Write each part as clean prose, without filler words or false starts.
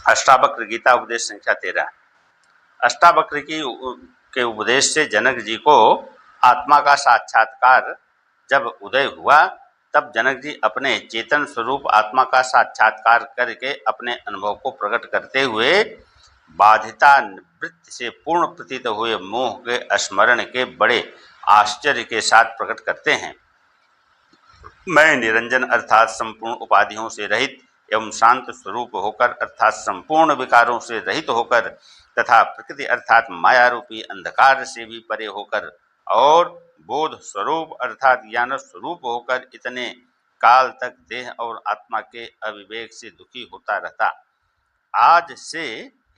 अष्टावक्र गीता उपदेश संख्या 13। अष्टावक्र के उपदेश से जनक जी को आत्मा का साक्षात्कार जब उदय हुआ, तब जनक जी अपने चेतन स्वरूप आत्मा का साक्षात्कार करके अपने अनुभव को प्रकट करते हुए बाधिता निवृत्ति से पूर्ण प्रतीत हुए मोह के स्मरण के बड़े आश्चर्य के साथ प्रकट करते हैं। मैं निरंजन अर्थात संपूर्ण उपाधियों से रहित एवं शांत स्वरूप होकर अर्थात संपूर्ण विकारों से रहित होकर तथा प्रकृति अर्थात माया रूपी अंधकार से भी परे होकर और बोध स्वरूप अर्थात ज्ञान स्वरूप होकर इतने काल तक देह और आत्मा के अविवेक से दुखी होता रहता। आज से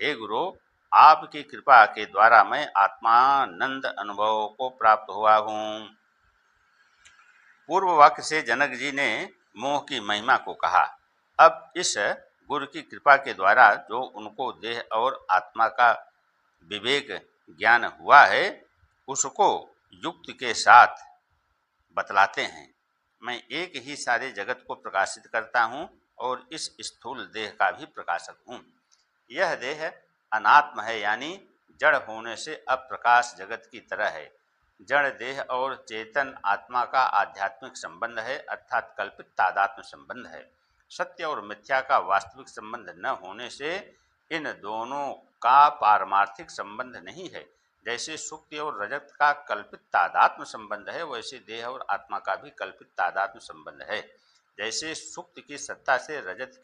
हे गुरु, आपकी कृपा के द्वारा मैं आत्मानंद अनुभव को प्राप्त हुआ हूँ। पूर्व वाक्य से जनक जी ने मोह की महिमा को कहा। अब इस गुरु की कृपा के द्वारा जो उनको देह और आत्मा का विवेक ज्ञान हुआ है, उसको युक्ति के साथ बतलाते हैं। मैं एक ही सारे जगत को प्रकाशित करता हूँ और इस स्थूल देह का भी प्रकाशक हूँ। यह देह अनात्म है, यानी जड़ होने से अप्रकाश जगत की तरह है। जड़ देह और चेतन आत्मा का आध्यात्मिक संबंध है, अर्थात कल्पित तादात्म्य संबंध है। सत्य और मिथ्या का वास्तविक संबंध न होने से इन दोनों का पारमार्थिक संबंध नहीं है। जैसे सुक्ति और रजत का कल्पित तादात्म्य संबंध है, वैसे देह और आत्मा का भी कल्पित तादात्म्य संबंध है। जैसे सुक्ति की सत्ता से रजत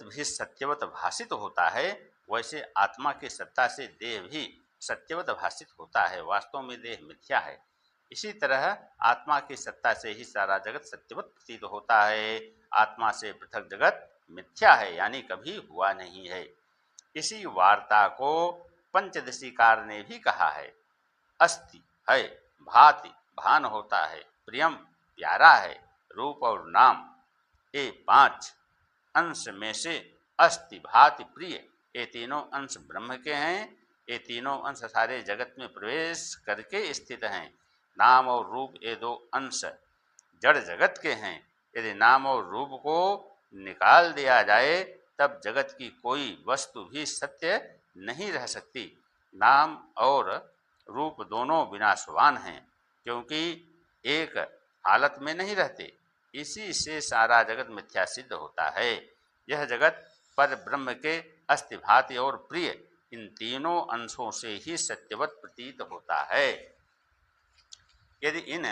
भी सत्यवत भाषित होता है, वैसे आत्मा की सत्ता से देह भी सत्यवत भाषित होता है। वास्तव में देह मिथ्या है। इसी तरह आत्मा की सत्ता से ही सारा जगत सत्यवत प्रतीत होता है। आत्मा से पृथक जगत मिथ्या है, यानी कभी हुआ नहीं है। इसी वार्ता को पंचदशीकार ने भी कहा है। अस्ति है, भाति भान होता है, प्रियम प्यारा है, रूप और नाम, ये 5 अंश में से अस्ति भाति प्रिय ये तीनों अंश ब्रह्म के हैं। ये तीनों अंश सारे जगत में प्रवेश करके स्थित हैं। नाम और रूप ये 2 अंश जड़ जगत के हैं। यदि नाम और रूप को निकाल दिया जाए तब जगत की कोई वस्तु भी सत्य नहीं रह सकती। नाम और रूप दोनों विनाशवान हैं, क्योंकि एक हालत में नहीं रहते। इसी से सारा जगत मिथ्या सिद्ध होता है। यह जगत पर ब्रह्म के अस्तिभाति और प्रिय इन तीनों अंशों से ही सत्यवत प्रतीत होता है। यदि इन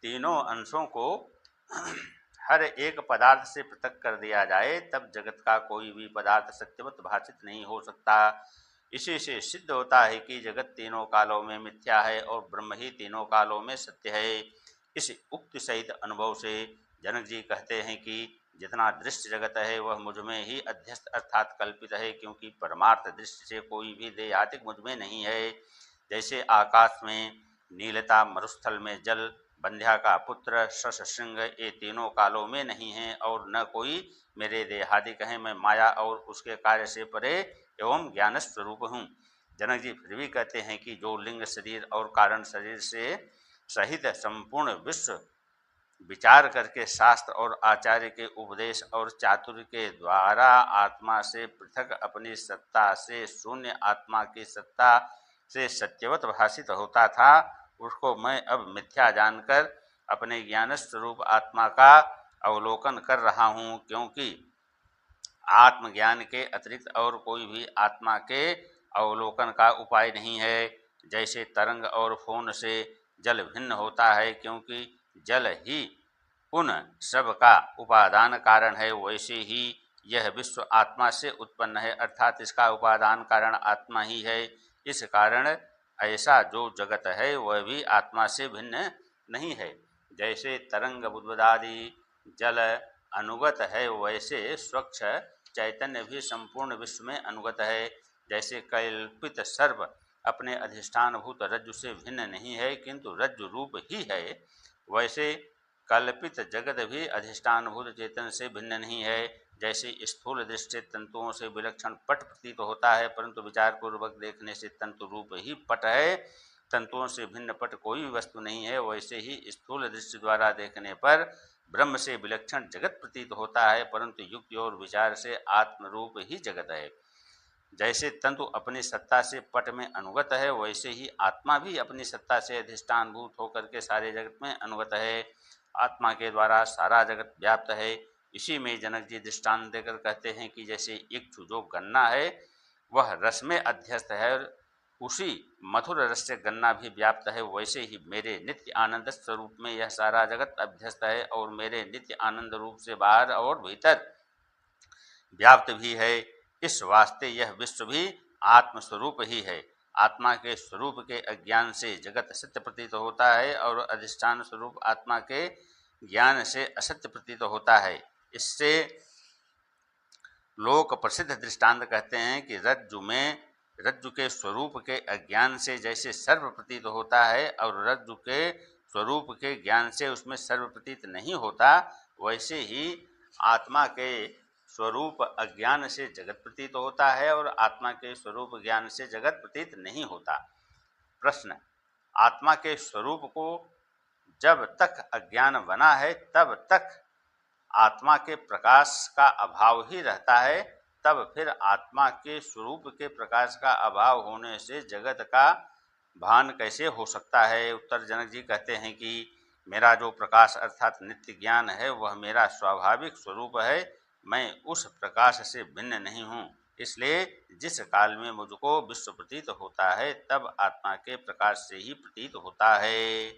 तीनों अंशों को हर एक पदार्थ से पृथक कर दिया जाए तब जगत का कोई भी पदार्थ सत्यवत भाषित नहीं हो सकता। इसी से सिद्ध होता है कि जगत तीनों कालों में मिथ्या है और ब्रह्म ही तीनों कालों में सत्य है। इस उक्ति सहित अनुभव से जनक जी कहते हैं कि जितना दृश्य जगत है वह मुझ में ही अध्यस्त अर्थात कल्पित है, क्योंकि परमार्थ दृष्टि से कोई भी देहातिक मुझ में नहीं है। जैसे आकाश में नीलता, मरुस्थल में जल, बंध्या का पुत्र, शश सिंह ये तीनों कालों में नहीं हैं और न कोई मेरे देहादिक हैं। मैं माया और उसके कार्य से परे एवं ज्ञान स्वरूप हूँ। जनक जी फिर भी कहते हैं कि जो लिंग शरीर और कारण शरीर से सहित संपूर्ण विश्व विचार करके शास्त्र और आचार्य के उपदेश और चातुर्य के द्वारा आत्मा से पृथक अपनी सत्ता से शून्य आत्मा की सत्ता से सत्यवत भाषित होता था, उसको मैं अब मिथ्या जानकर अपने ज्ञान स्वरूप आत्मा का अवलोकन कर रहा हूँ, क्योंकि आत्मज्ञान के अतिरिक्त और कोई भी आत्मा के अवलोकन का उपाय नहीं है। जैसे तरंग और फोन से जल भिन्न होता है, क्योंकि जल ही उन सब का उपादान कारण है, वैसे ही यह विश्व आत्मा से उत्पन्न है, अर्थात इसका उपादान कारण आत्मा ही है। इस कारण ऐसा जो जगत है वह भी आत्मा से भिन्न नहीं है। जैसे तरंग बुद्बुदादि जल अनुगत है, वैसे स्वच्छ चैतन्य भी संपूर्ण विश्व में अनुगत है। जैसे कल्पित सर्प अपने अधिष्ठानभूत रज्जु से भिन्न नहीं है, किंतु रज्जु रूप ही है, वैसे कल्पित जगत भी अधिष्ठानभूत चेतन से भिन्न नहीं है। जैसे स्थूल दृष्टि तंतुओं से विलक्षण पट प्रतीत होता है, परंतु विचार पूर्वक देखने से तंतु रूप ही पट है, तंतुओं से भिन्न पट कोई वस्तु नहीं है, वैसे ही स्थूल दृष्टि द्वारा देखने पर ब्रह्म से विलक्षण जगत प्रतीत होता है, परंतु युक्ति और विचार से आत्मरूप ही जगत है। जैसे तंतु अपनी सत्ता से पट में अनुगत है, वैसे ही आत्मा भी अपनी सत्ता से अधिष्ठानभूत होकर के सारे जगत में अनुगत है। आत्मा के द्वारा सारा जगत व्याप्त है। इसी में जनक जी दृष्टांत देकर कहते हैं कि जैसे इक्षु जो गन्ना है वह रस में अध्यस्त है, उसी मधुर रस से गन्ना भी व्याप्त है, वैसे ही मेरे नित्य आनंद स्वरूप में यह सारा जगत अभ्यस्त है और मेरे नित्य आनंद रूप से बाहर और भीतर व्याप्त भी है। इस वास्ते यह विश्व भी आत्मस्वरूप ही है। आत्मा के स्वरूप के अज्ञान से जगत सत्य प्रतीत होता है और अधिष्ठान स्वरूप आत्मा के ज्ञान से असत्य प्रतीत होता है। इससे लोक प्रसिद्ध दृष्टांत कहते हैं कि रज्जु के स्वरूप के अज्ञान से जैसे सर्व प्रतीत होता है और रज्जु के स्वरूप के ज्ञान से उसमें सर्व प्रतीत नहीं होता, वैसे ही आत्मा के स्वरूप अज्ञान से जगत प्रतीत होता है और आत्मा के स्वरूप ज्ञान से जगत प्रतीत नहीं होता। प्रश्न, आत्मा के स्वरूप को जब तक अज्ञान बना है तब तक आत्मा के प्रकाश का अभाव ही रहता है, तब फिर आत्मा के स्वरूप के प्रकाश का अभाव होने से जगत का भान कैसे हो सकता है। उत्तर जनक जी कहते हैं कि मेरा जो प्रकाश अर्थात नित्य ज्ञान है वह मेरा स्वाभाविक स्वरूप है, मैं उस प्रकाश से भिन्न नहीं हूँ। इसलिए जिस काल में मुझको विश्व प्रतीत होता है तब आत्मा के प्रकाश से ही प्रतीत होता है।